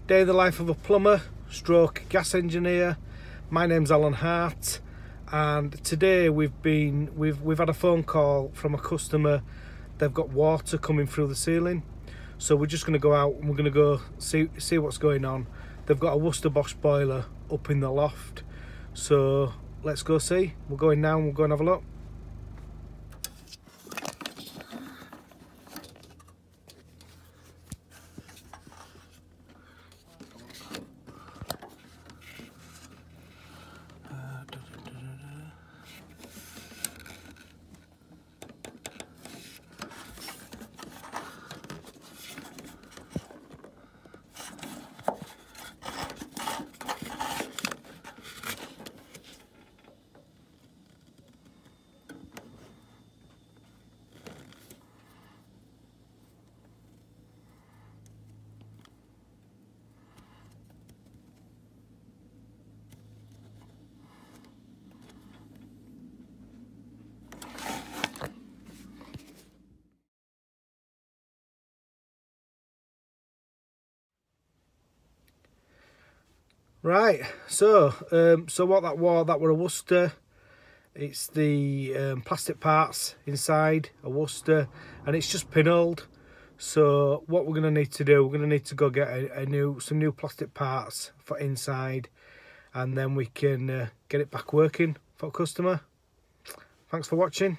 Day in the life of a plumber stroke gas engineer. My name's Alan Hart, and today we've had a phone call from a customer. They've got water coming through the ceiling, so we're just going to go out and we're going to go see what's going on. They've got a Worcester Bosch boiler up in the loft, so let's go see. We're going now and we'll go and have a look. Right, so what that were a Worcester. It's the plastic parts inside a Worcester, and it's just pinholed. So what we're going to need to do, we're going to need to go get some new plastic parts for inside, and then we can get it back working for a customer. Thanks for watching.